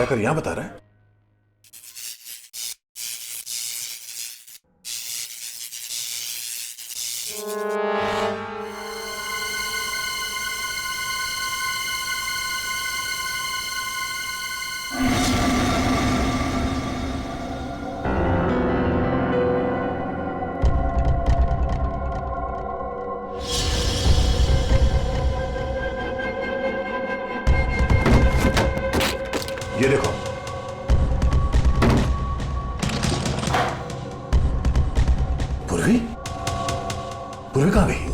आकर यहां बता रहा है? ये देखो, पूर्वी पूर्वी कहां गई?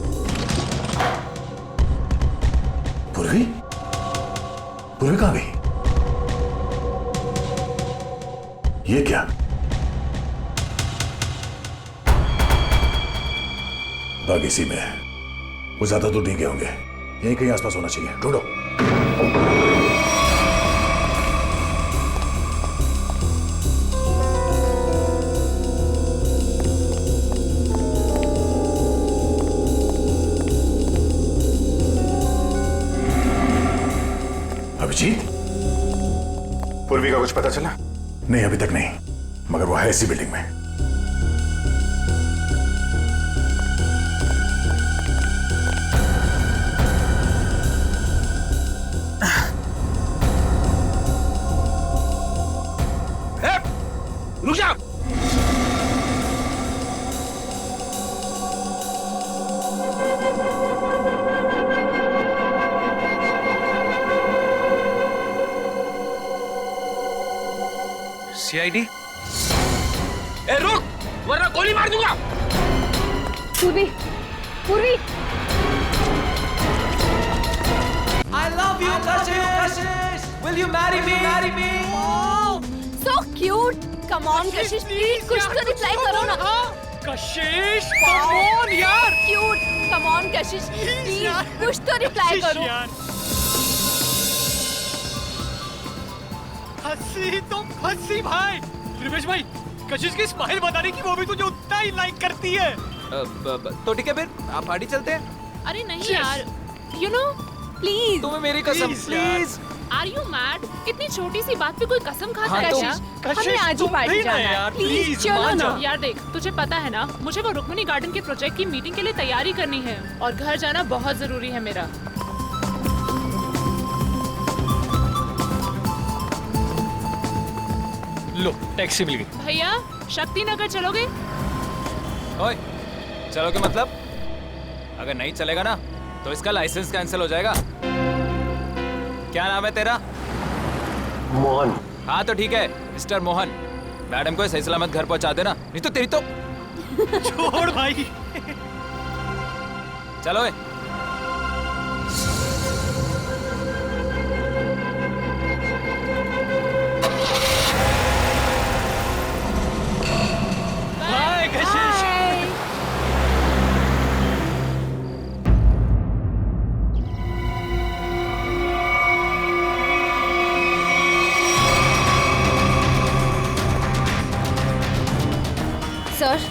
पूर्वी पूर्वी कहां गई? ये क्या? बाग इसी में है। वो ज्यादा दूर नहीं गए होंगे, यहीं कहीं आसपास होना चाहिए। ढूंढो। अभिजीत, पूर्वी का कुछ पता चला? नहीं, अभी तक नहीं, मगर वो है इसी बिल्डिंग में। रुक जा! सीआईडी? ए रुक, वरना गोली मार दूंगा। पूर्वी, पूर्वी। I love you, Kashish. Will you marry me? Marry me. Oh, so cute. Come on, Kashish, please कुछ तो रिप्लाई करो ना। Kashish, come on यार. Cute. Come on, Kashish, please कुछ तो रिप्लाई करो। हंसी तो हंसी भाई। रिवेश भाई, कशिश की स्माइल बताने की वो भी तुझे उतना ही लाइक करती है। तो ठीक है फिर, आप पार्टी चलते हैं। अरे नहीं यार, you know, Please. तुम्हें मेरी कसम, प्लीज। are you mad? इतनी छोटी सी बात पे कोई कसम खाता हाँ, है तो- क्या? हमें आज ही पार्टी जाना है। यार, प्लीज प्लीज, चलो मान ना। जा। यार देख, तुझे पता है ना, मुझे वो रुक्मिणी गार्डन के प्रोजेक्ट की मीटिंग के लिए तैयारी करनी है और घर जाना बहुत जरूरी है मेरा। लो, टैक्सी मिल गई। भैया, शक्ति नगर चलोगे? ओए, चलोगे मतलब? अगर नहीं चलेगा ना तो इसका लाइसेंस कैंसिल हो जाएगा। क्या नाम है तेरा? मोहन। हाँ तो ठीक है, मिस्टर मोहन। मैडम को सही सलामत घर पहुंचा देना, नहीं तो तेरी तो। छोड़ भाई। चलो ए। बाय कशिश। सर,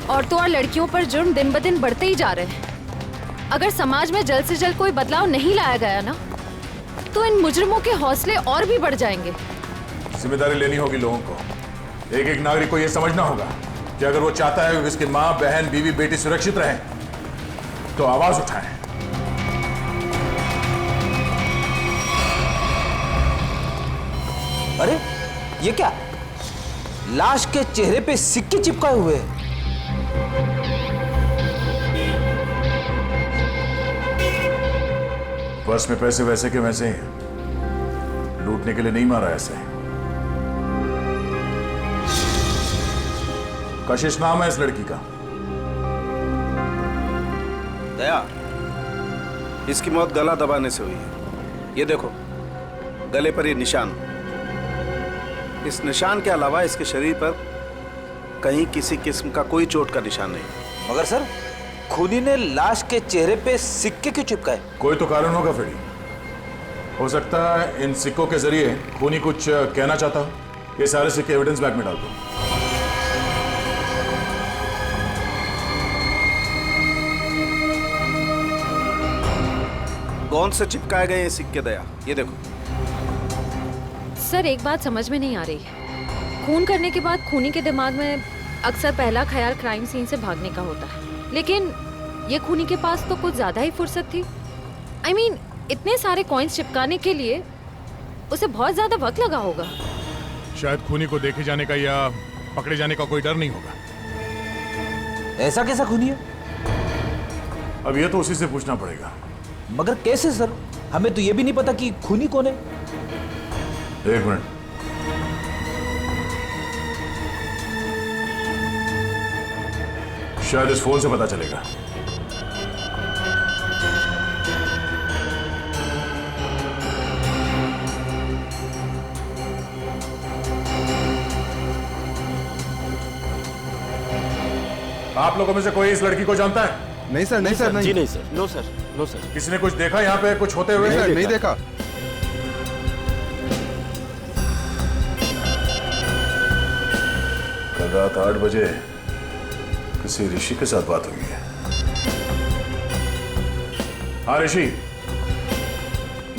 औरतों और लड़कियों पर जुर्म दिन ब दिन बढ़ते ही जा रहे हैं। अगर समाज में जल्द से जल्द कोई बदलाव नहीं लाया गया ना, तो इन मुजरिमों के हौसले और भी बढ़ जाएंगे। जिम्मेदारी लेनी होगी लोगों को। एक एक नागरिक को यह समझना होगा कि अगर वो चाहता है कि उसकी माँ, बहन, बीवी, बेटी सुरक्षित रहें, तो आवाज उठाएं। अरे ये क्या? लाश के चेहरे पे सिक्के चिपकाए हुए हैं। पर्स में पैसे वैसे के वैसे ही हैं। लूटने के लिए नहीं मारा ऐसे। कशिश नाम है इस लड़की का। दया, इसकी मौत गला दबाने से हुई है। ये देखो, गले पर ये निशान। इस निशान के अलावा इसके शरीर पर कहीं किसी किस्म का कोई चोट का निशान नहीं। मगर सर, खूनी ने लाश के चेहरे पे सिक्के क्यों चिपकाए? कोई तो कारण होगा फ्रेडी। हो सकता है इन सिक्कों के जरिए खूनी कुछ कहना चाहता हो। ये सारे सिक्के एविडेंस बैग में डाल दो। कौन से चिपकाए गए ये सिक्के दया? ये देखो। सर एक बात समझ में नहीं आ रही। खून करने के बाद खूनी के दिमाग में अक्सर पहला ख्याल क्राइम सीन से भागने का होता है, लेकिन ये खूनी के पास तो कुछ ज्यादा ही फुर्सत थी। I mean, इतने सारे कॉइन्स चिपकाने के लिए उसे बहुत ज्यादा वक्त लगा होगा। शायद खूनी को देखे जाने का या पकड़े जाने का कोई डर नहीं होगा। ऐसा कैसा खूनी है? अब ये तो उसी से पूछना पड़ेगा। मगर कैसे सर? हमें तो ये भी नहीं पता कि खूनी कौन है। एक मिनट। शायद इस फोन से पता चलेगा। आप लोगों में से कोई इस लड़की को जानता है? नहीं सर, नहीं सर, नहीं। जी नहीं sir, no sir, no sir. किसी ने कुछ देखा यहाँ पे कुछ होते हुए? नहीं सर, नहीं देखा। कल रात 8 बजे किसी ऋषि के साथ बात हुई है। हाँ ऋषि,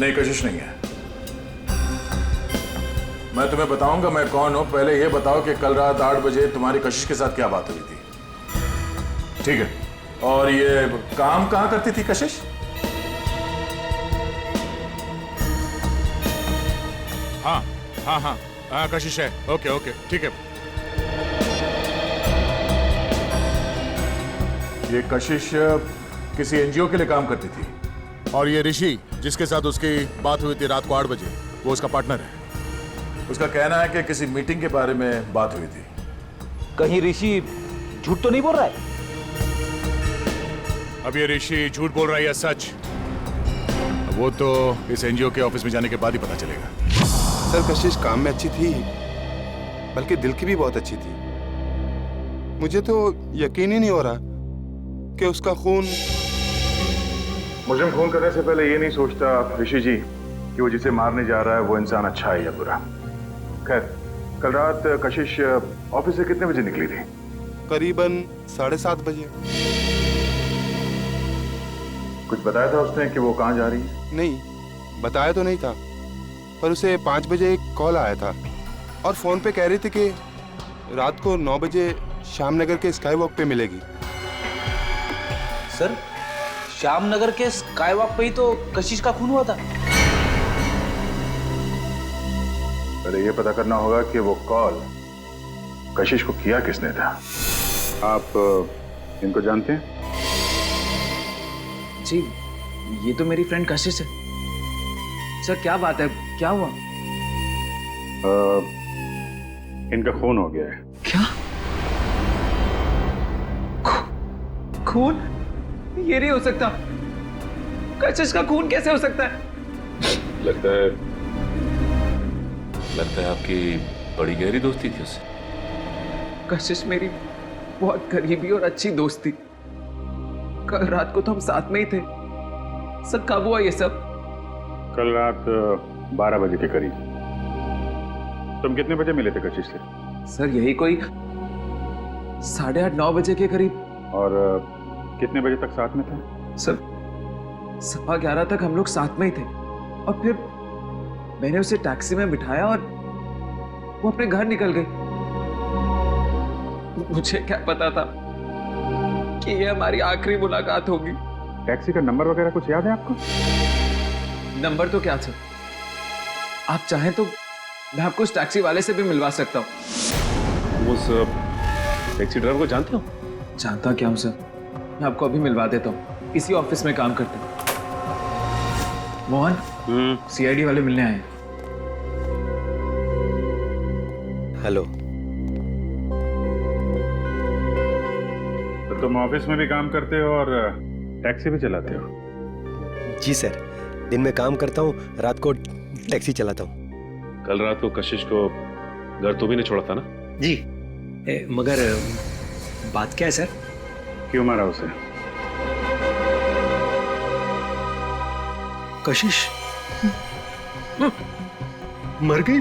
नहीं कशिश नहीं है। मैं तुम्हें बताऊंगा मैं कौन हूं, पहले ये बताओ कि कल रात 8 बजे तुम्हारी कशिश के साथ क्या बात हुई थी। ठीक है, और ये काम कहां करती थी कशिश? हाँ हाँ हाँ हाँ, कशिश है। ओके ओके, ठीक है। ये कशिश किसी एनजीओ के लिए काम करती थी, और ये ऋषि जिसके साथ उसकी बात हुई थी रात को 8 बजे, वो उसका पार्टनर है। उसका कहना है कि किसी मीटिंग के बारे में बात हुई थी। कहीं ऋषि झूठ तो नहीं बोल रहा है? अब ये ऋषि झूठ बोल रहा है या सच, वो तो इस एनजीओ के ऑफिस में जाने के बाद ही पता चलेगा। सर कशिश काम में अच्छी थी, बल्कि दिल की भी बहुत अच्छी थी। मुझे तो यकीन ही नहीं हो रहा कि उसका खून। मुजरिम खून करने से पहले ये नहीं सोचता ऋषि जी कि वो जिसे मारने जा रहा है वो इंसान अच्छा है या बुरा। खैर, कल रात कशिश ऑफिस से कितने बजे निकली थी? करीबन 7:30 बजे। कुछ बताया था उसने कि वो कहाँ जा रही है? नहीं, बताया तो नहीं था, पर उसे 5 बजे एक कॉल आया था और फोन पे कह रही थी कि रात को 9 बजे श्याम नगर के स्काई वॉक पे मिलेगी। सर, श्याम नगर के स्काई वॉक पे ही तो कशिश का खून हुआ था। पहले ये पता करना होगा कि वो कॉल कशिश को किया किसने था। आप इनको जानते हैं? जी, ये तो मेरी फ्रेंड कशिश है। सर क्या बात है, क्या हुआ? इनका खून हो गया है। क्या? खून? ये नहीं हो सकता। कशिश का खून कैसे हो सकता है? लगता है आपकी बड़ी गहरी दोस्ती थी उससे। कशिश मेरी बहुत करीबी और अच्छी दोस्त थी। कल रात को तो हम साथ में ही थे। सर कब हुआ ये सब? कल रात 12 बजे के करीब। तुम कितने बजे मिले थे कशिश से? सर यही कोई 8:30-9 बजे के करीब। और कितने बजे तक साथ में थे? सर 11:15 तक हम लोग साथ में ही थे, और फिर मैंने उसे टैक्सी में बिठाया और वो अपने घर निकल गई। मुझे क्या पता था कि ये हमारी आखिरी मुलाकात होगी। टैक्सी का नंबर वगैरह कुछ याद है आपको? नंबर तो क्या सर, आप चाहें तो मैं आपको उस टैक्सी वाले से भी मिलवा सकता हूँ। उस टैक्सी ड्राइवर को जानते हो? जानता क्या हूँ सर, मैं आपको अभी मिलवा देता हूँ। इसी ऑफिस में काम करते हैं। मोहन, सीआईडी वाले मिलने आए हैं। हेलो। तो तुम ऑफिस में भी काम करते हो और टैक्सी भी चलाते हो? जी सर, दिन में काम करता हूँ, रात को टैक्सी चलाता हूँ। कल रात को कशिश को घर तो भी नहीं छोड़ा था ना? जी, मगर बात क्या है सर? क्यों मारा उसे? कशिश मर गई।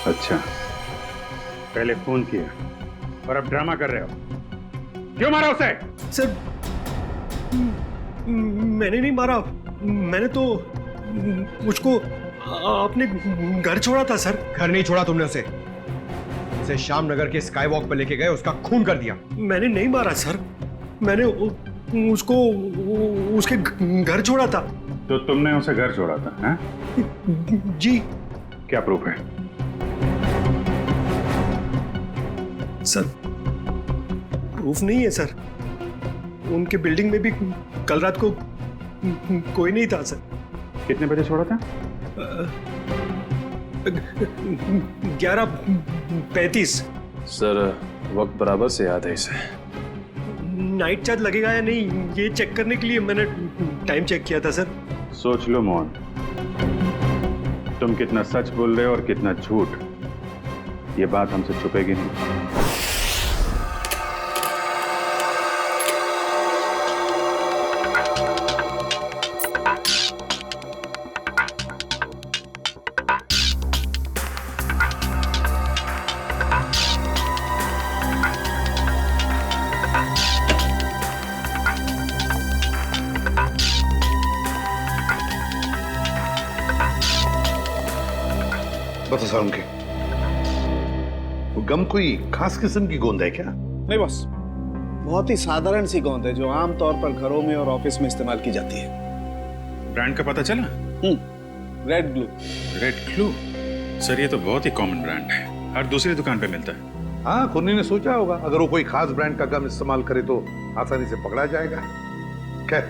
अच्छा, पहले फोन किया और अब ड्रामा कर रहे हो। क्यों मारा उसे? सर मैंने नहीं मारा, मैंने तो मुझको आपने घर छोड़ा था सर? घर नहीं छोड़ा तुमने उसे श्याम नगर के स्काई वॉक पर लेके गए, उसका खून कर दिया। मैंने नहीं मारा सर, मैंने उसको उसके घर छोड़ा था। तो तुमने उसे घर छोड़ा था? हैं? जी। क्या प्रूफ है? सर प्रूफ नहीं है सर, उनके बिल्डिंग में भी कल रात को कोई नहीं था सर। कितने बजे छोड़ा था? 11:35। सर वक्त बराबर से याद है इसे। नाइट चार्ज लगेगा या नहीं ये चेक करने के लिए मैंने टाइम चेक किया था सर। सोच लो मोहन, तुम कितना सच बोल रहे हो और कितना झूठ, ये बात हमसे छुपेगी नहीं। बता सारुण के, वो गम कोई खास किस्म की गोंद है क्या? नहीं बस, बहुत ही साधारण सी गोंद है जो आमतौर पर घरों में और ऑफिस में इस्तेमाल की जाती है। ब्रांड का पता चला? Red glue. Red glue? Sir ये तो बहुत ही कॉमन ब्रांड है, हर दूसरी दुकान पे मिलता है। हाँ, खुन्नी ने सोचा होगा अगर वो कोई खास ब्रांड का गम इस्तेमाल करे तो आसानी से पकड़ा जाएगा। खैर,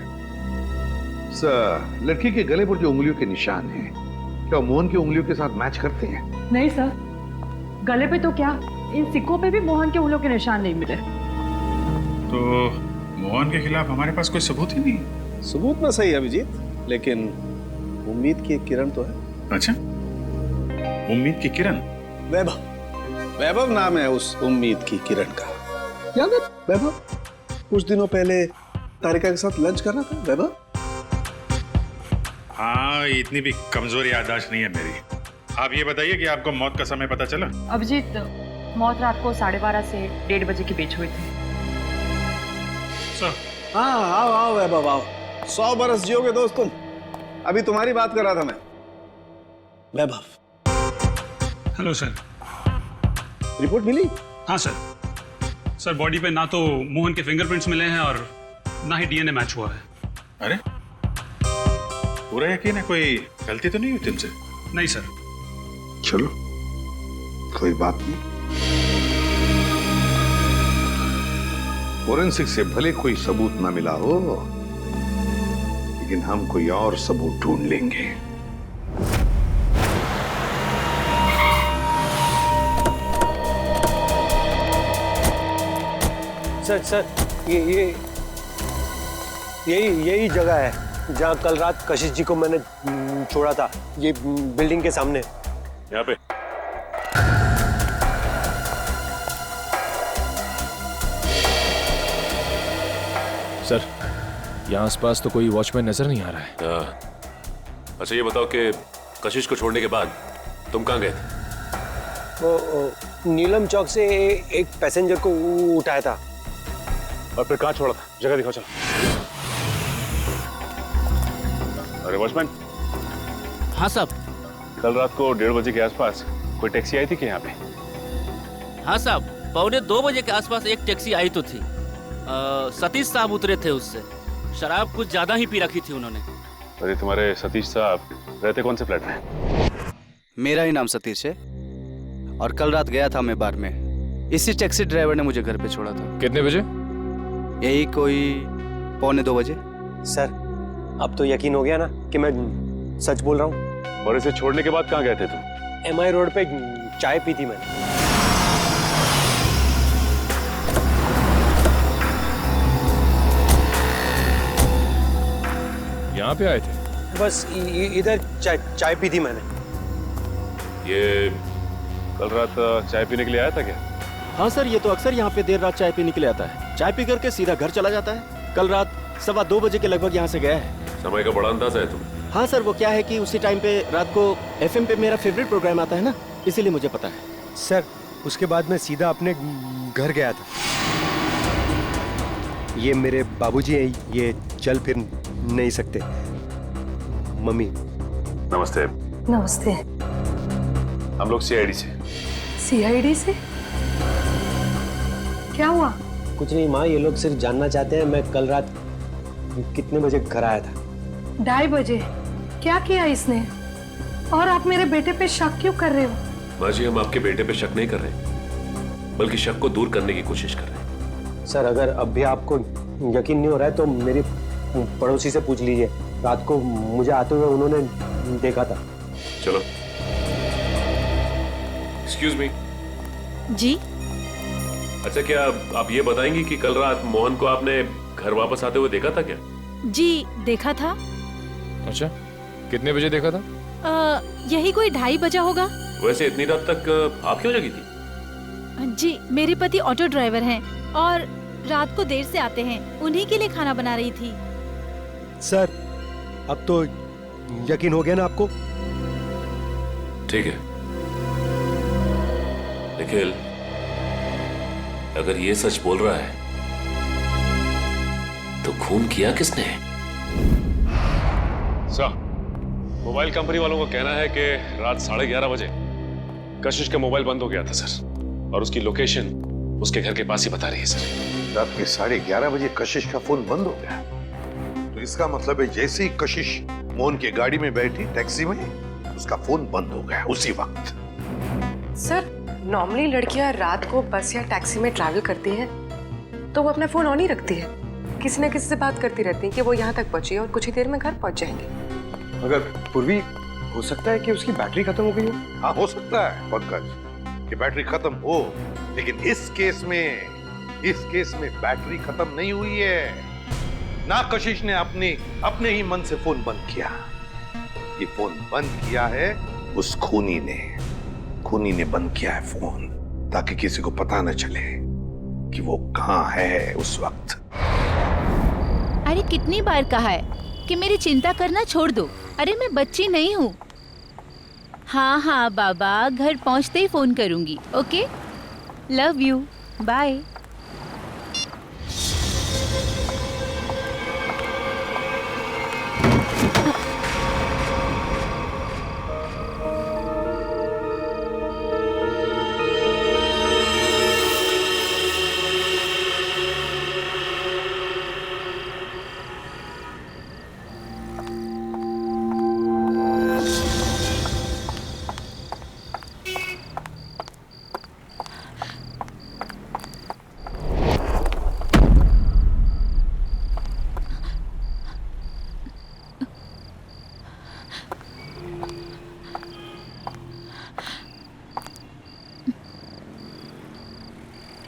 लड़की के गले पर जो उंगलियों के निशान हैं, क्या मोहन की उंगलियों के साथ मैच करते हैं? नहीं सर, गले पे तो क्या, इन सिक्कों पे भी मोहन के उंगलियों के निशान नहीं मिले। तो मोहन के खिलाफ हमारे पास कोई सबूत ही नहीं? सबूत ना सही अभिजीत, लेकिन उम्मीद की एक किरण तो है। अच्छा, उम्मीद की किरण? वैभव, वैभव नाम है उस उम्मीद की किरण का। याद है वैभव? कुछ दिनों पहले तारिका के साथ लंच कर रहा था वैभव। हाँ, इतनी भी कमजोर याददाश्त नहीं है मेरी। आप ये बताइए कि आपको मौत का समय पता चला? अभिजीत, मौत रात को 12:30 से 1:30 बजे के बीच हुई थी। हाँ, आओ आओ वैभव आओ, 100 बरस जियोगे दोस्त तुम। अभी तुम्हारी बात कर रहा था मैं। वैभव। Hello sir. रिपोर्ट मिली? हाँ सर। सर बॉडी पे ना तो मोहन के फिंगरप्रिंट्स मिले हैं और ना ही डीएनए मैच हुआ है। अरे पूरा यकीन है, कोई गलती तो नहीं हुई तुमसे? नहीं सर। चलो कोई बात नहीं, फोरेंसिक से भले कोई सबूत ना मिला हो, लेकिन हम कोई और सबूत ढूंढ लेंगे। सर यही जगह है जहाँ कल रात कशिश जी को मैंने छोड़ा था, ये बिल्डिंग के सामने। यहाँ पे? सर यहाँ आसपास तो कोई वॉचमैन नजर नहीं आ रहा है। अच्छा ये बताओ कि कशिश को छोड़ने के बाद तुम कहाँ गए थे? वो नीलम चौक से एक पैसेंजर को उठाया था। और फिर कहाँ छोड़ा था? जगह दिखाओ चलो। अरे वॉचमैन। हाँ साहब। कल रात को 1:30 बजे के आसपास कोई टैक्सी आई थी क्या यहाँ पे? हाँ साहब, 1:45 बजे के आसपास एक टैक्सी आई तो थी। सतीश साहब उतरे थे उससे। शराब कुछ ज्यादा ही पी रखी थी उन्होंने। अरे तुम्हारे सतीश साहब रहते कौन से फ्लैट में? मेरा ही नाम सतीश है और कल रात गया था मैं बार में। इसी टैक्सी ड्राइवर ने मुझे घर पे छोड़ा था। कितने बजे? यही कोई 1:45 बजे। सर अब तो यकीन हो गया ना कि मैं सच बोल रहा हूँ। और इसे छोड़ने के बाद कहाँ गए थे तुम? MI रोड पे चाय पी थी मैंने। यहाँ पे आए थे? बस इधर चाय पी थी मैंने। ये कल रात चाय पीने के लिए आया था क्या? हाँ सर, ये तो अक्सर यहाँ पे देर रात चाय पीने के लिए आता है। चाय पी करके सीधा घर चला जाता है। कल रात 2:15 बजे के लगभग यहाँ से गया है। समय का बड़ा अंदाजा है तुम। हाँ सर, वो क्या है कि उसी टाइम पे रात को FM पे मेरा फेवरेट प्रोग्राम आता है ना, इसीलिए मुझे पता है। सर उसके बाद मैं सीधा अपने घर गया था। ये मेरे बाबूजी हैं, ये चल फिर नहीं सकते। मम्मी। नमस्ते। नमस्ते। हम लोग सीआईडी से। सीआईडी से? क्या हुआ? कुछ नहीं माँ, ये लोग सिर्फ जानना चाहते हैं मैं कल रात कितने बजे घर आया था। 2:30 बजे? क्या किया इसने? और आप मेरे बेटे पे शक क्यों कर रहे हो? माँ जी, हम आपके बेटे पे शक नहीं कर रहे, बल्कि शक को दूर करने की कोशिश कर रहे हैं। सर, अगर अब भी आपको यकीन नहीं हो रहा है तो मेरी पड़ोसी से पूछ लीजिए। रात को मुझे आते हुए उन्होंने देखा था। चलो। Excuse me. जी। अच्छा, क्या आप ये बताएंगी कि कल रात मोहन को आपने घर वापस आते हुए देखा था क्या? जी देखा था। अच्छा, कितने बजे देखा था? यही कोई 2:30 बजा होगा। वैसे इतनी रात तक आप क्यों जगी थी? जी, मेरे पति ऑटो ड्राइवर हैं और रात को देर से आते हैं, उन्हीं के लिए खाना बना रही थी। सर, अब तो यकीन हो गया ना आपको? ठीक है निखिल, अगर ये सच बोल रहा है तो खून किया किसने? सर, मोबाइल कंपनी वालों का कहना है कि रात 11:30 बजे कशिश का मोबाइल बंद हो गया था सर, और उसकी लोकेशन उसके घर के पास ही बता रही है सर। रात के 11:30 बजे कशिश का फोन बंद हो गया, तो इसका मतलब है जैसे ही कशिश मोहन की गाड़ी में बैठी टैक्सी में, उसका फोन बंद हो गया उसी वक्त। सर, नॉर्मली लड़कियां रात को बस या टैक्सी में ट्रैवल करती हैं तो वो अपना फोन ऑन ही रखती है, किसी न किसी से बात करती रहती है कि वो यहाँ तक पहुंची और कुछ ही देर में घर पहुंच जाएंगे। मगर पूर्वी, हो सकता है कि उसकी बैटरी खत्म हो गई हो। हाँ, हो सकता है पंकज कि बैटरी खत्म हो, लेकिन इस केस में बैटरी खत्म नहीं हुई है। ना कशिश ने अपने ही मन से फोन बंद किया, ये फोन बंद किया है उस खूनी ने बंद किया है फोन, ताकि किसी को पता न चले कि वो कहां है उस वक्त। अरे कितनी बार कहा है कि मेरी चिंता करना छोड़ दो। अरे मैं बच्ची नहीं हूँ। हाँ हाँ बाबा, घर पहुँचते ही फोन करूंगी। Okay, love you, bye.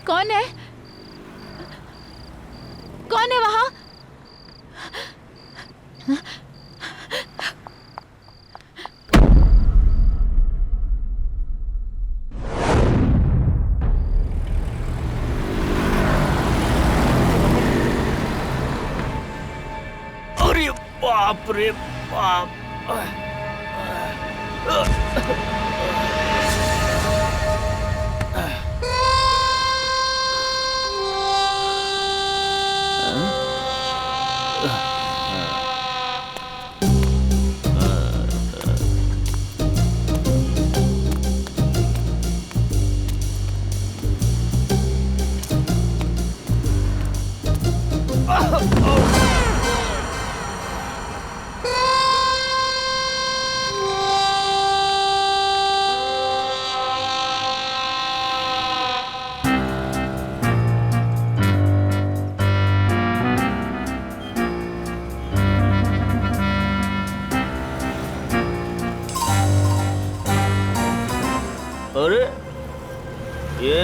कौन है? कौन है वहां? अरे बाप रे बाप। अरे ये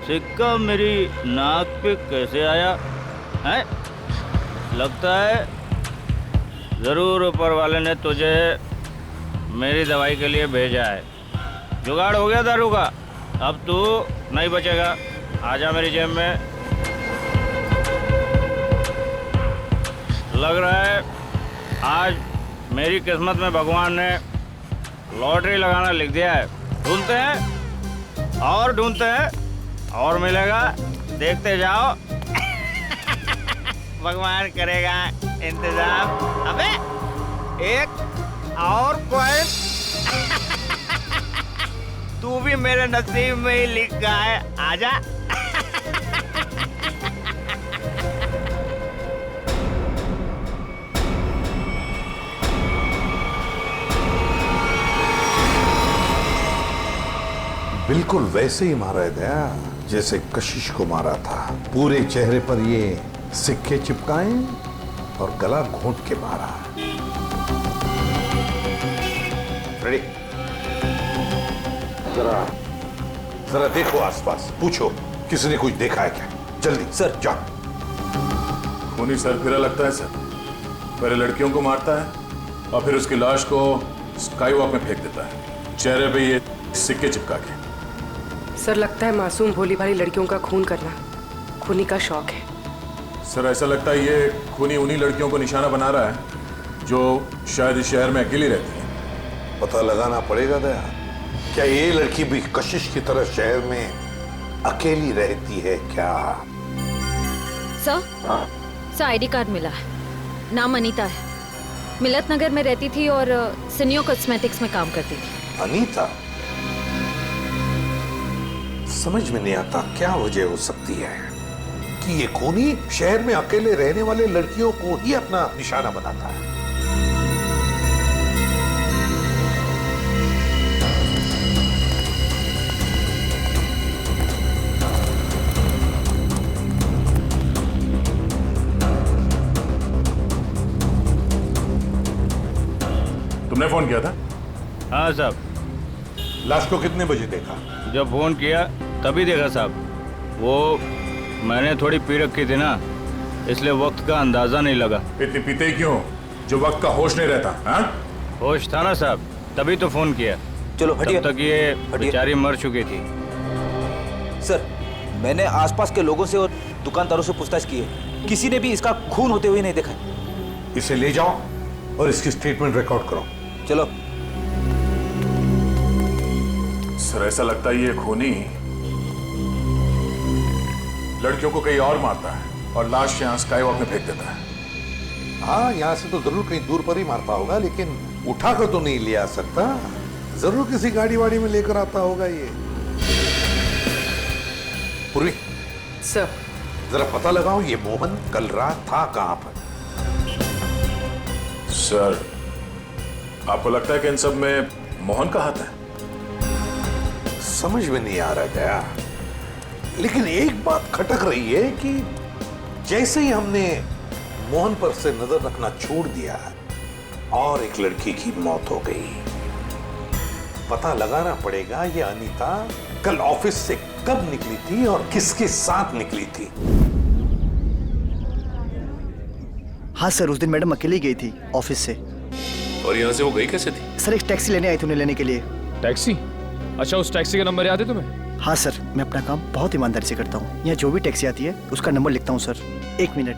सिक्का मेरी नाक पे कैसे आया है? लगता है जरूर ऊपर वाले ने तुझे मेरी दवाई के लिए भेजा है। जुगाड़ हो गया दारू का, अब तू नहीं बचेगा। आजा मेरी जेब में। लग रहा है आज मेरी किस्मत में भगवान ने लॉटरी लगाना लिख दिया है। ढूंढते हैं और ढूंढते हैं और मिलेगा, देखते जाओ। भगवान करेगा इंतजाम। अबे एक और कॉइन तू भी मेरे नसीब में ही लिखा है, आजा। बिल्कुल वैसे ही मारा है दया, जैसे कशिश को मारा था। पूरे चेहरे पर ये सिक्के चिपकाए और गला घोंट के मारा। रेडी? जरा देखो आसपास, पूछो किसी ने कुछ देखा है क्या? जल्दी सर, जाओ। खूनी सरफिरा लगता है सर। पहले लड़कियों को मारता है और फिर उसकी लाश को स्काई वॉक में फेंक देता है, चेहरे पे ये सिक्के चिपका के। सर लगता है मासूम भोली भाली लड़कियों का खून करना खूनी का शौक है। सर ऐसा लगता है ये खूनी उन्हीं लड़कियों को निशाना बना रहा है जो शायद इस शहर में अकेली रहती है। पता लगाना पड़ेगा दया, क्या ये लड़की भी कशिश की तरह शहर में अकेली रहती है क्या? सर आईडी कार्ड मिला है, नाम अनीता है, मिलत नगर में रहती थी और सिनियो कॉस्मेटिक्स में काम करती थी। अनीता? समझ में नहीं आता क्या वजह हो सकती है कि ये खूनी शहर में अकेले रहने वाले लड़कियों को ही अपना निशाना बनाता है। तुमने फोन किया था? हाँ साहब। लाश को कितने बजे देखा? जब फोन किया तभी देखा साहब। वो मैंने थोड़ी पी रखी थी ना, इसलिए वक्त का अंदाजा नहीं लगा। इतनी पीते क्यों जो वक्त का होश नहीं रहता? हाँ? होश था ना साहब, तभी तो फोन किया। चलो हटिए। तब तक ये बेचारी मर चुकी थी। सर मैंने आसपास के लोगों से और दुकानदारों से पूछताछ की है, किसी ने भी इसका खून होते हुए नहीं देखा। इसे ले जाओ और इसकी स्टेटमेंट रिकॉर्ड करो। चलो। सर ऐसा लगता है ये खूनी लड़कियों को कहीं और मारता है और लाश यहाँ स्काई वॉक में फेंक देता है। हाँ, यहाँ से तो जरूर कहीं दूर पर ही मारता होगा, लेकिन उठाकर तो नहीं ले आ सकता। जरूर किसी गाड़ी वाड़ी में लेकर आता होगा ये। पूरी सर, जरा पता लगाओ ये मोहन कल रात था कहां पर? सर आपको लगता है कि इन सब में मोहन का हाथ है? समझ में नहीं आ रहा दया, लेकिन एक बात खटक रही है कि जैसे ही हमने मोहन पर से नजर रखना छोड़ दिया और एक लड़की की मौत हो गई। पता लगाना पड़ेगा ये अनीता कल ऑफिस से कब निकली थी और किसके साथ निकली थी। हाँ सर, उस दिन मैडम अकेली गई थी ऑफिस से। और यहाँ से वो गई कैसे थी? सर एक टैक्सी लेने आई थी उन्हें लेने के लिए। टैक्सी? अच्छा, उस टैक्सी का नंबर याद है तुम्हें? हाँ सर, मैं अपना काम बहुत ईमानदारी से करता हूँ। यहाँ जो भी टैक्सी आती है उसका नंबर लिखता हूँ सर। एक मिनट।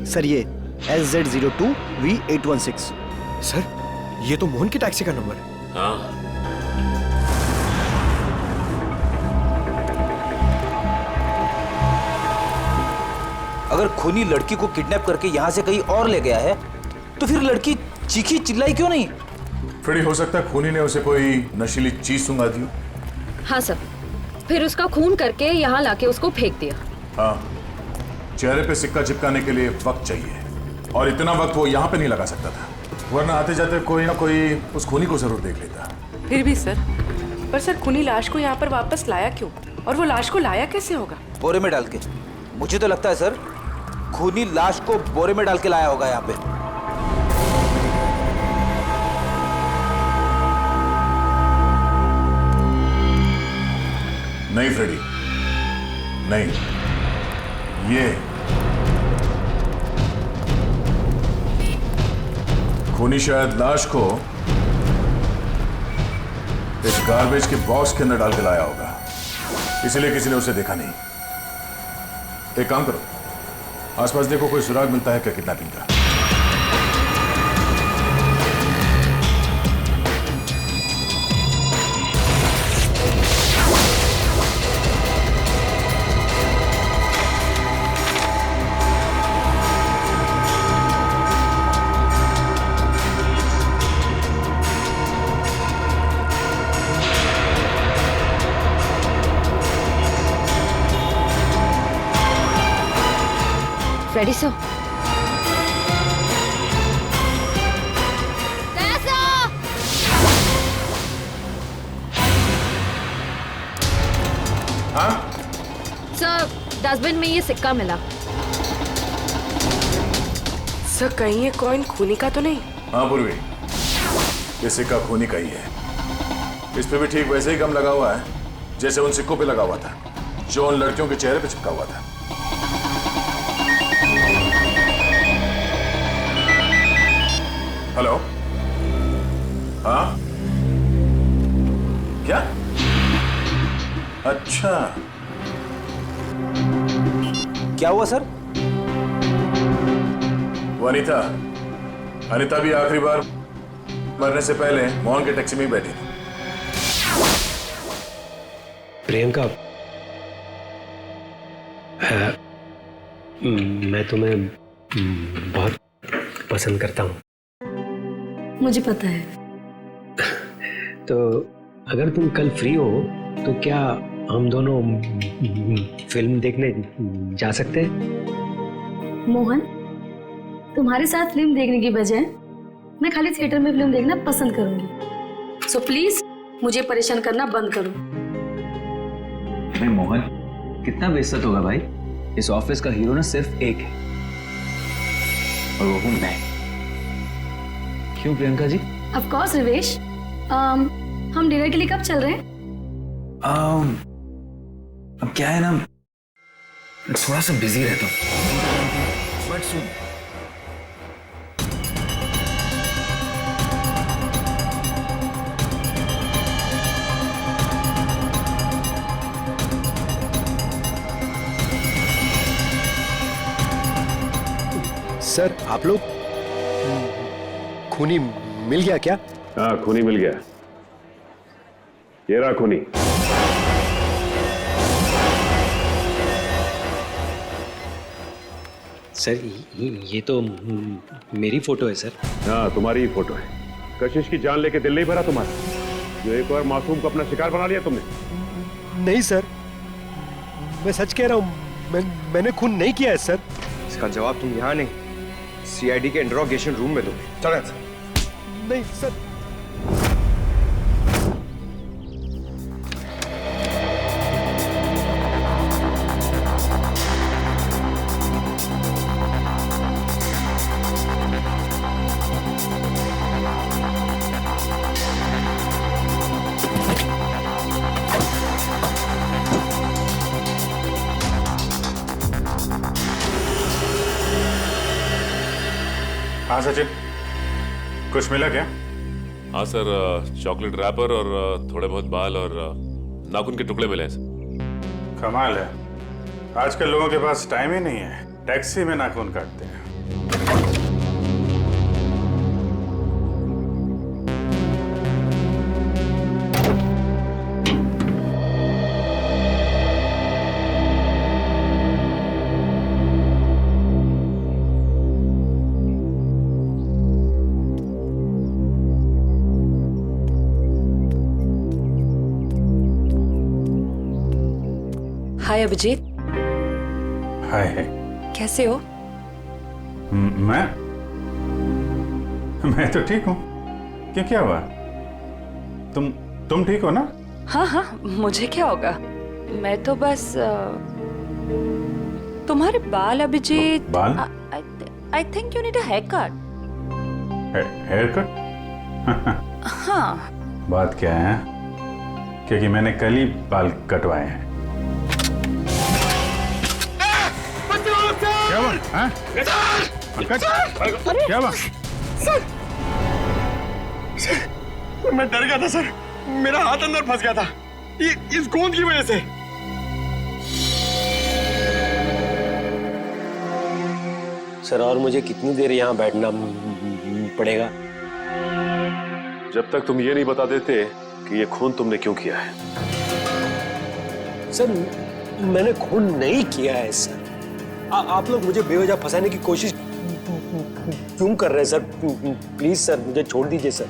सर ये SZ02V816। सर ये तो मोहन की टैक्सी का नंबर है। हाँ। अगर खूनी लड़की को किडनैप करके यहाँ से कहीं और ले गया है तो फिर लड़की चीखी चिल्लाई क्यों नहीं? फिर हो सकता है खूनी ने उसे कोई नशीली चीज सुंघा दी हो। हाँ सर, फिर उसका खून करके यहाँ लाके उसको फेंक दिया। हाँ, चेहरे पे सिक्का चिपकाने के लिए वक्त चाहिए और इतना वक्त वो यहाँ पे नहीं लगा सकता था, वरना आते जाते कोई ना कोई उस खूनी को जरूर देख लेता। फिर भी सर, पर सर खूनी लाश को यहाँ पर वापस लाया क्यों? और वो लाश को लाया कैसे होगा? बोरे में डाल के। मुझे तो लगता है सर खूनी लाश को बोरे में डाल के लाया होगा यहाँ पे। नहीं फ्रेडी, नहीं, ये खूनी शायद लाश को एक गार्बेज के बॉक्स के अंदर डाल के लाया होगा, इसलिए किसी ने उसे देखा नहीं। एक काम करो, आसपास देखो कोई सुराग मिलता है क्या किडनैपिंग का। Ready sir? हाँ सर, डस्टबिन में ये सिक्का मिला। सर कहीं ये कॉइन खूनी का तो नहीं? हाँ पूर्वी, ये सिक्का खूनी का ही है। इस पे भी ठीक वैसे ही गम लगा हुआ है जैसे उन सिक्कों पे लगा हुआ था जो उन लड़कियों के चेहरे पे चिपका हुआ था। हेलो, हाँ क्या? अच्छा, क्या हुआ सर? वो अनिता भी आखिरी बार मरने से पहले मोहन के टैक्सी में ही बैठी थी। प्रियंका, मैं तुम्हें बहुत पसंद करता हूँ। मुझे पता है। तो अगर तुम कल फ्री हो तो क्या हम दोनों फिल्म देखने जा सकते हैं? मोहन, तुम्हारे साथ फिल्म देखने की बजाय मैं खाली थिएटर में फिल्म देखना पसंद करूंगी। सो प्लीज मुझे परेशान करना बंद करो। अरे मोहन, कितना बेइज्जत होगा भाई। इस ऑफिस का हीरो ना सिर्फ एक है और वो हूं मैं। क्यों प्रियंका जी? Of course Rivesh. हम डिनर के लिए कब चल रहे हैं? अब क्या है ना, मैं थोड़ा सा बिजी रहता हूँ। बट सुन, सर आप लोग खूनी मिल गया क्या? हाँ खूनी मिल गया। ये रहा खूनी। सर ये तो मेरी फोटो है सर। हाँ तुम्हारी ही फोटो है। कशिश की जान लेके दिल नहीं भरा तुम्हारा? जो एक और मासूम को अपना शिकार बना लिया तुमने। नहीं सर, मैं सच कह रहा हूँ, मैंने खून नहीं किया है सर। इसका जवाब तुम यहाँ नहीं, सीआईडी के इंट्रोगेशन रूम में दो। चलो सर। नहीं सर। हाँ सचिन, कुछ मिला क्या? हाँ सर, चॉकलेट रैपर और थोड़े बहुत बाल और नाखून के टुकड़े मिले हैं सर। कमाल है, आजकल लोगों के पास टाइम ही नहीं है, टैक्सी में नाखून काटते हैं। हाय अभिजीत। हाय। कैसे हो? मैं तो ठीक हूँ। क्या हुआ? तुम ठीक हो ना? हाँ हाँ, मुझे क्या होगा, मैं तो बस तुम्हारे बाल अभिजीत। बाल? I think you need a haircut. Haircut? हाँ। बात क्या है? क्योंकि मैंने कल ही बाल कटवाए हैं। क्या बात? हाँ? क्या बात? मैं डर गया था सर, मेरा हाथ अंदर फंस गया था इस गोंद की वजह से। सर और मुझे कितनी देर यहाँ बैठना पड़ेगा? जब तक तुम ये नहीं बता देते कि ये खून तुमने क्यों किया है। सर मैंने खून नहीं किया है सर। आप लोग मुझे बेवजह फंसाने की कोशिश क्यों कर रहे हैं सर? प्लीज सर मुझे छोड़ दीजिए सर।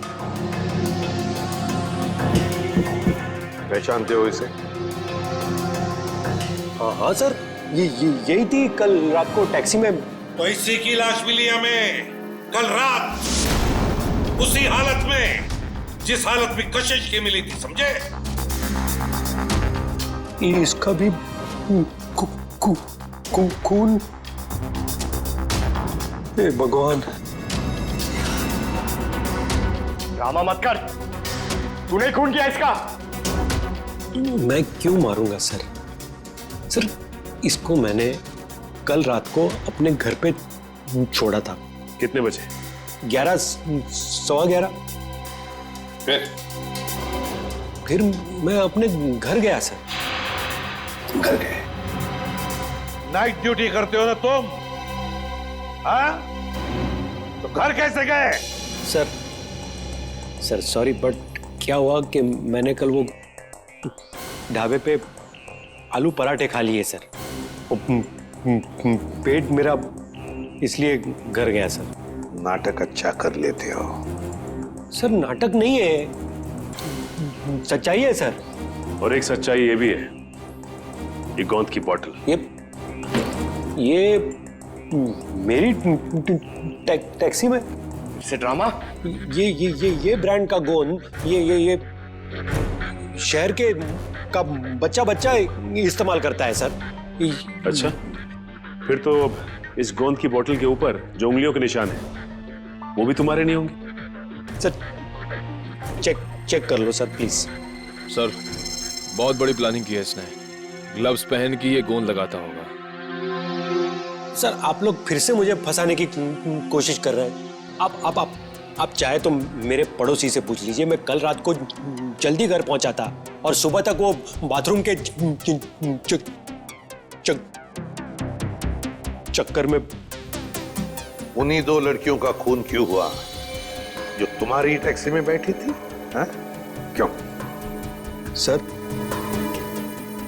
पहचानते हो इसे? हाँ सर, यही थी कल रात को टैक्सी में तो इसी की लाश मिली हमें कल रात, उसी हालत में जिस हालत में कशिश की मिली थी, समझे? इसका भी खून। हे भगवान। ड्रामा मत कर, तूने खून किया इसका। मैं क्यों मारूंगा सर? सर, इसको मैंने कल रात को अपने घर पे छोड़ा था। कितने बजे? 11, सवा 11। फिर मैं अपने घर गया सर। घर गए? नाइट ड्यूटी करते हो ना तुम? हाँ? तो घर कैसे गए? सर सॉरी, बट क्या हुआ कि मैंने कल वो ढाबे पे आलू पराठे खा लिए सर। पेट मेरा इसलिए घर गया सर। नाटक अच्छा कर लेते हो सर। नाटक नहीं है, सच्चाई है सर। और एक सच्चाई ये भी है, ये गोंद की बोतल। ये मेरी टैक्सी में से ड्रामा। ये ब्रांड का गोंद ये शहर के का बच्चा इस्तेमाल करता है सर। अच्छा, फिर तो इस गोंद की बोतल के ऊपर जो उंगलियों के निशान है वो भी तुम्हारे नहीं होंगे? सर चेक कर लो सर प्लीज। सर, बहुत बड़ी प्लानिंग की है इसने। ग्लव्स पहन के ये गोंद लगाता होगा। सर, आप लोग फिर से मुझे फंसाने की कोशिश कर रहे हैं। आप चाहे तो मेरे पड़ोसी से पूछ लीजिए। मैं कल रात को जल्दी घर पहुंचा था और सुबह तक वो बाथरूम के चक्कर में। उन्हीं दो लड़कियों का खून क्यों हुआ जो तुम्हारी टैक्सी में बैठी थी? हाँ? क्यों? सर,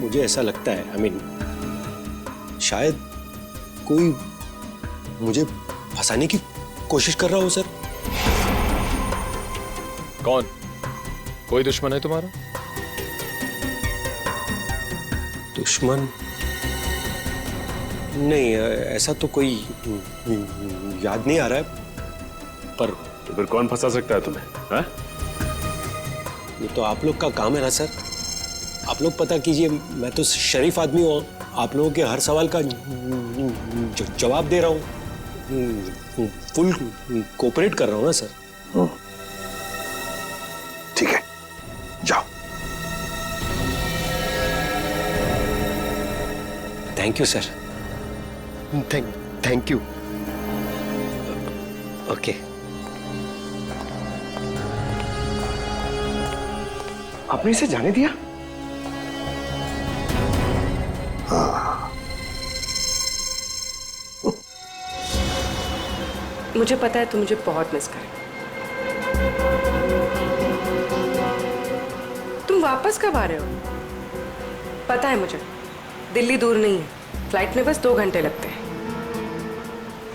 मुझे ऐसा लगता है, शायद कोई मुझे फंसाने की कोशिश कर रहा हो सर। कौन? कोई दुश्मन है तुम्हारा? दुश्मन नहीं, ऐसा तो कोई याद नहीं आ रहा है। पर तो फिर कौन फंसा सकता है तुम्हें? हाँ? ये तो आप लोग का काम है ना सर। आप लोग पता कीजिए। मैं तो शरीफ आदमी हूँ, आप लोगों के हर सवाल का जवाब दे रहा हूँ। फुल कोऑपरेट कर रहा हूँ ना सर। ठीक है, जाओ। Thank you sir. Thank you. Okay. आपने इसे जाने दिया? हाँ। मुझे पता है तुम मुझे बहुत मिस कर। तुम वापस कब आ रहे हो? पता है मुझे, दिल्ली दूर नहीं है, फ्लाइट में बस 2 घंटे लगते हैं।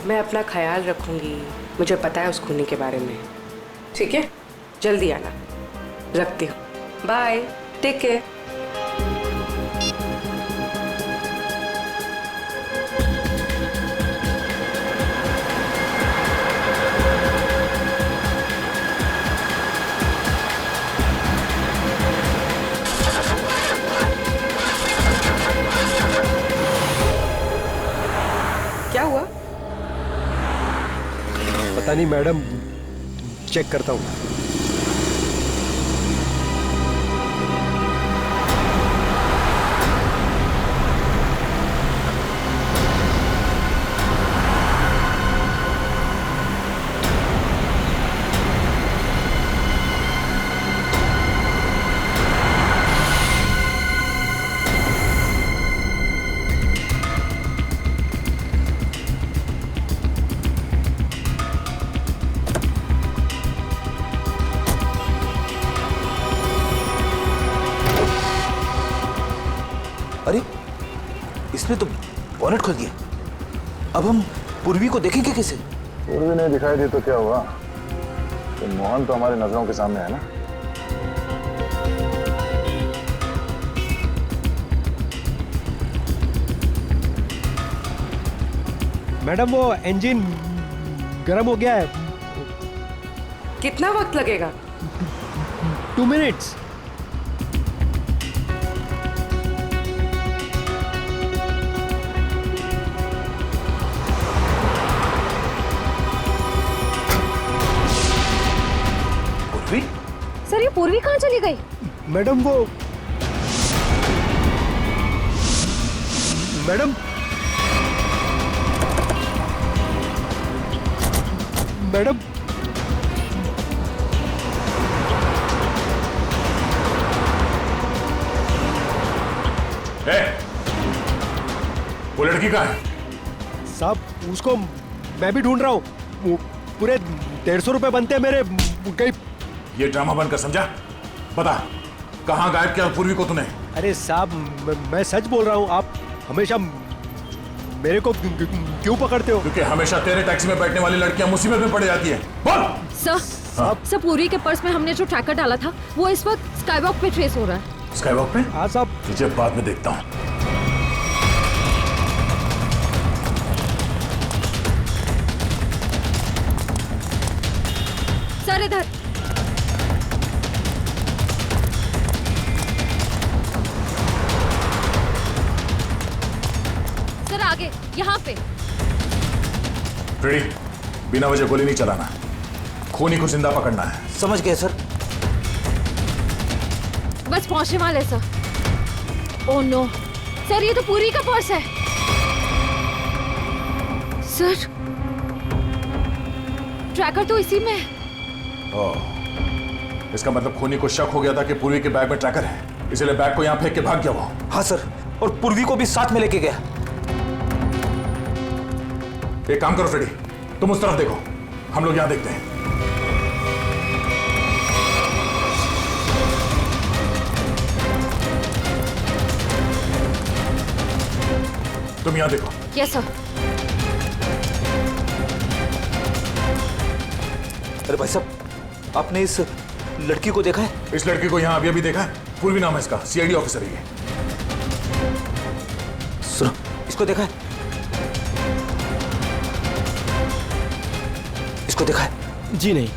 मैं अपना ख्याल रखूंगी, मुझे पता है उस खूनी के बारे में। ठीक है, जल्दी आना। रखती हूँ, बाय, टेक केयर। क्या हुआ? पता नहीं मैडम, चेक करता हूँ। अरे, इसने तो बॉनेट खोल दिया। अब हम पूर्वी को देखेंगे कैसे? पूर्वी नहीं दिखाई दी तो क्या हुआ? तो मोहन तो हमारी नजरों के सामने है ना। मैडम वो इंजन गर्म हो गया है। कितना वक्त लगेगा? 2 मिनट्स। सर ये पूर्वी कहाँ चली गई? मैडम वो मैडम मैडम वो लड़की कहाँ है? साहब उसको मैं भी ढूंढ रहा हूँ। पूरे 150 रुपए बनते हैं मेरे। कहीं ये ड्रामा बनकर समझा? बता कहाँ गायब किया पूर्वी को तूने? अरे साहब मैं सच बोल रहा हूँ। आप हमेशा मेरे को क्यों पकड़ते हो? क्योंकि हमेशा तेरे टैक्सी में बैठने वाली लड़कियां मुसीबत में पड़ जाती है। बोल। सर पूर्वी के पर्स में हमने जो ट्रैकर डाला था वो इस वक्त स्काईवॉक पे ट्रेस हो रहा है। स्काईवॉक पे? हाँ साहब। तुझे बाद में देखता हूँ। सर इधर। सर आगे यहाँ पे। फ्रेडी, बिना वजह गोली नहीं चलाना। खूनी को जिंदा पकड़ना है। समझ गए सर। बस पहुंचने वाले सर। ओह नो सर ये तो पूरी का पर्स है। सर ट्रैकर तो इसी में है। इसका मतलब खूनी को शक हो गया था कि पूर्वी के बैग में ट्रैकर है, इसलिए बैग को यहाँ फेंक के भाग गया वो। हाँ सर, और पूर्वी को भी साथ में लेके गया। एक काम करो फ्रेडी, तुम उस तरफ देखो, हम लोग यहाँ देखते हैं। तुम यहाँ देखो। Yes sir. अरे भाई साहब, आपने इस लड़की को देखा है? इस लड़की को यहाँ अभी अभी देखा है। पूर्वी नाम है इसका, सीआईडी ऑफिसर है ये। सुनो, इसको देखा है? इसको देखा है? जी नहीं।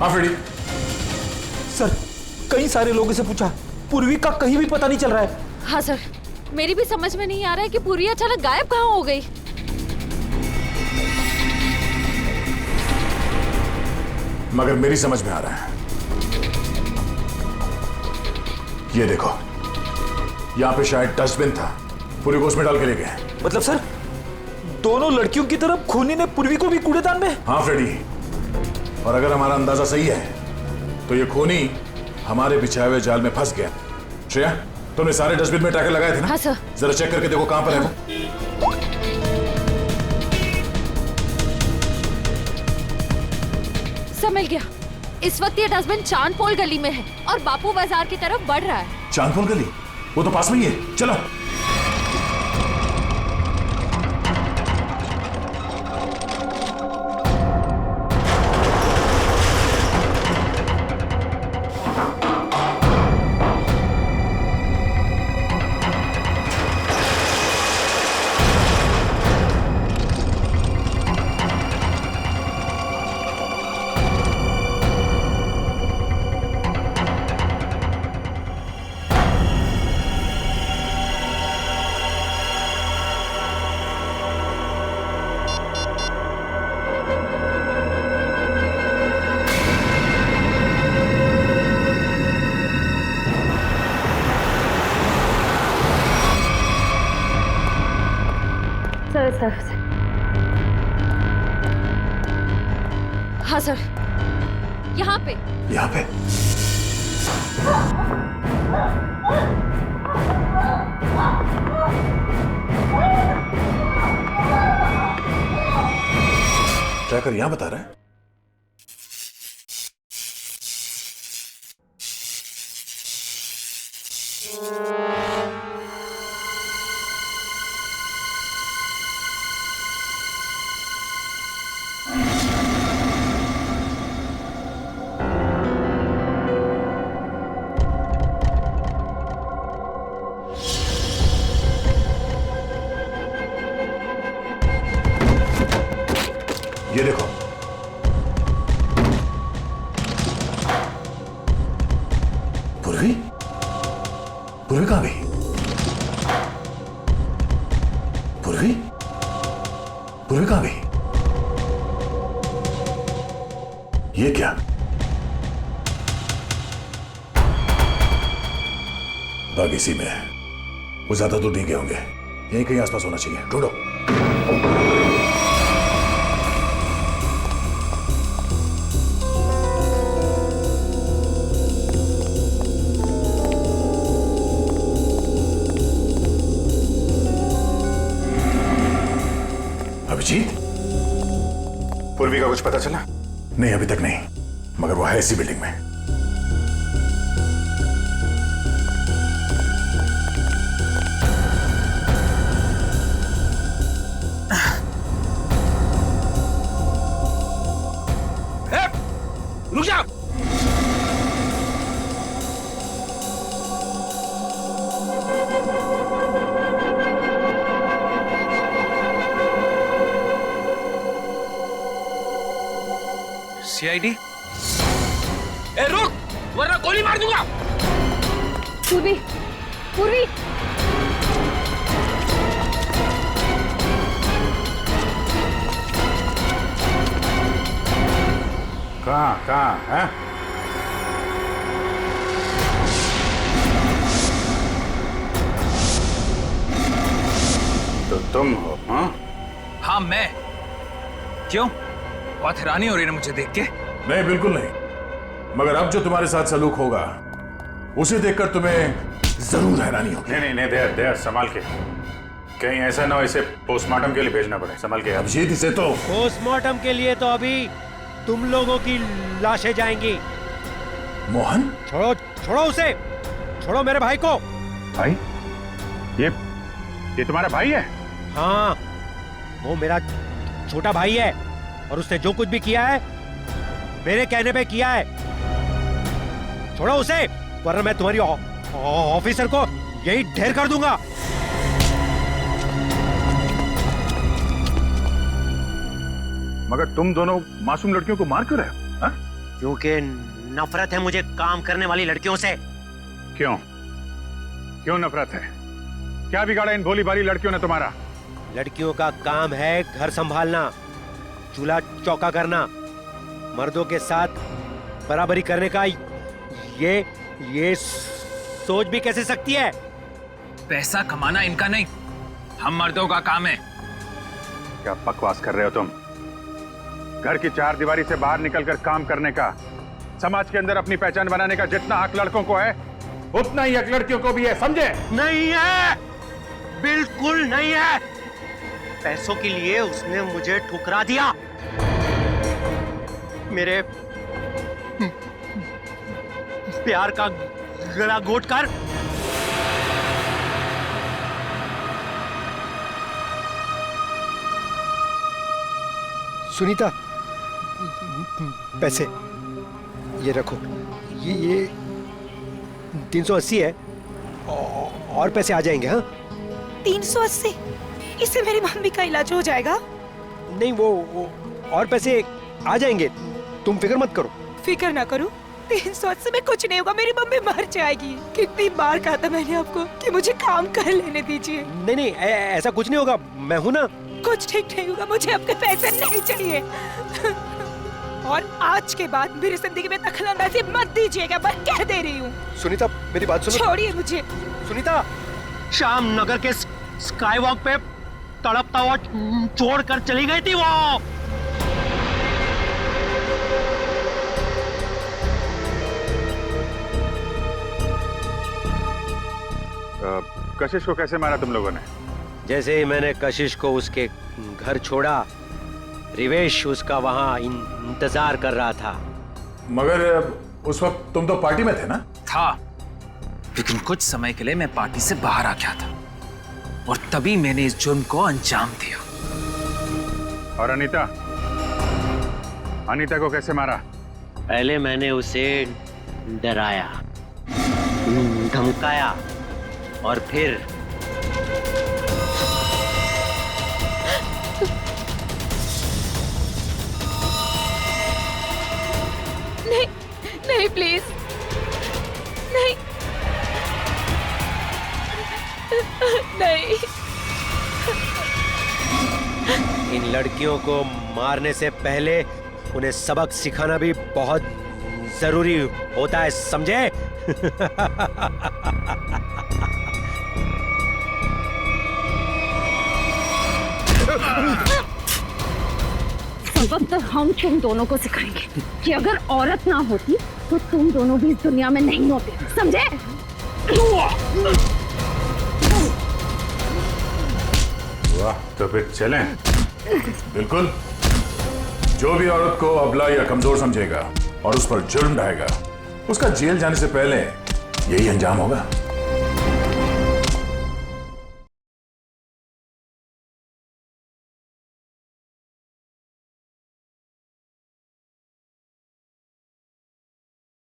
हाँ फ्रेडी। सर कई सारे लोगों से पूछा, पूर्वी का कहीं भी पता नहीं चल रहा है। हाँ सर, मेरी भी समझ में नहीं आ रहा है कि पूर्वी अचानक गायब कहाँ हो गई। मगर मेरी समझ में आ रहा है। ये देखो, यहाँ पे शायद डस्टबिन था, पूर्वी को उसमें डाल के ले गए। मतलब सर, दोनों लड़कियों की तरफ खूनी ने पूर्वी को भी कूड़ेदान में? हाँ फ्रेडी, और अगर हमारा अंदाजा सही है तो ये खूनी हमारे बिछाए हुए जाल में फंस गया। श्रेया, तुमने सारे डस्टबिन में ट्रैकर लगाए थे ना? हाँ सर। जरा चेक करके देखो कहां पर है वो। सब मिल गया। इस वक्त ये डस्टबिन चांदपोल गली में है और बापू बाजार की तरफ बढ़ रहा है। चांदपोल गली? वो तो पास में ही है, चलो। सर। हाँ सर, यहाँ पे। यहाँ पे? ट्रैकर यहाँ बता रहा है। पूर्वी? पूर्वी कहाँ गई? पूर्वी? पूर्वी कहाँ गई? ये क्या? बाग इसी में है। वो ज्यादा दूर नहीं गए होंगे, यहीं कहीं आसपास होना चाहिए। ढूंढो। अभिजीत, पूर्वी का कुछ पता चला? नहीं, अभी तक नहीं, मगर वो है इसी बिल्डिंग में। रुक जा। सीआईडी, ए रुक, वरना गोली मार दूंगा। पूर्वी, पूर्वी। कहाँ है? तो तुम हो? हाँ मैं। क्यों, बहुत हैरानी हो रही है ना मुझे देख के? नहीं, बिल्कुल नहीं, मगर अब जो तुम्हारे साथ सलूक होगा उसे देखकर तुम्हें जरूर हैरानी होगी। नहीं, दे संभाल के, कहीं ऐसा ना हो इसे पोस्टमार्टम के लिए भेजना पड़े। संभाल के। अभिजीत, इसे तो पोस्टमार्टम के लिए तो अभी तुम लोगों की लाशें जाएंगी। मोहन, छोड़ो उसे, छोड़ो मेरे भाई को। भाई? ये तुम्हारा भाई है? हाँ, वो मेरा छोटा भाई है और उसने जो कुछ भी किया है मेरे कहने पे किया है। छोड़ो उसे, वरना मैं तुम्हारी ऑफिसर को यही ढेर कर दूंगा। मगर तुम दोनों मासूम लड़कियों को मार क्यों रहे हो? क्योंकि नफरत है मुझे काम करने वाली लड़कियों से। क्यों नफरत है? क्या बिगाड़ा इन भोली भाली लड़कियों ने तुम्हारा? लड़कियों का काम है घर संभालना, चूल्हा चौका करना, मर्दों के साथ बराबरी करने का। ये सोच भी कैसे सकती है? पैसा कमाना इनका नहीं, हम मर्दों का काम है। क्या बकवास कर रहे हो तुम? घर की चार दीवारी से बाहर निकलकर काम करने का, समाज के अंदर अपनी पहचान बनाने का जितना हक लड़कों को है उतना ही हक लड़कियों को भी है, समझे? नहीं है, बिल्कुल नहीं है। पैसों के लिए उसने मुझे ठुकरा दिया। मेरे प्यार का गला घोट कर सुनीता, पैसे ये रखो। ये 380 है और पैसे आ जाएंगे। हाँ, 380? इससे मेरी मम्मी का इलाज हो जाएगा? नहीं, वो और पैसे आ जाएंगे, तुम फिक्र मत करो। फिक्र ना करूं, 380 में कुछ नहीं होगा, मेरी मम्मी मर जाएगी। कितनी बार कहा था मैंने आपको कि मुझे काम कर लेने दीजिए। नहीं, ऐसा कुछ नहीं होगा, मैं हूं ना। कुछ ठीक नहीं होगा, मुझे आपके पैसे नहीं चाहिए। और आज के बाद मेरी जिंदगी में दखलंदाजी मत दीजिएगा, मैं कह दे रही हूँ। सुनीता, मेरी बात सुनो। छोड़िए मुझे। सुनीता, शाम नगर के स्काई वॉक पे तड़पता हुआ छोड़कर चली गई थी वो। कशिश को कैसे मारा तुम लोगों ने? जैसे ही मैंने कशिश को उसके घर छोड़ा, रिवेश उसका वहां इंतजार कर रहा था। मगर उस वक्त तुम तो पार्टी में थे ना? था, लेकिन कुछ समय के लिए मैं पार्टी से बाहर आ गया था और तभी मैंने इस जुर्म को अंजाम दिया। और अनीता को कैसे मारा? पहले मैंने उसे डराया, धमकाया और फिर नहीं, नहीं प्लीज, नहीं। इन लड़कियों को मारने से पहले उन्हें सबक सिखाना भी बहुत जरूरी होता है, समझे? सबक तो हम तुम दोनों को सिखाएंगे कि अगर औरत ना होती तो तुम दोनों भी इस दुनिया में नहीं होते, समझे? वाह, तो फिर चलें। बिल्कुल। जो भी औरत को अबला या कमजोर समझेगा और उस पर जुर्म ढाएगा, उसका जेल जाने से पहले यही अंजाम होगा।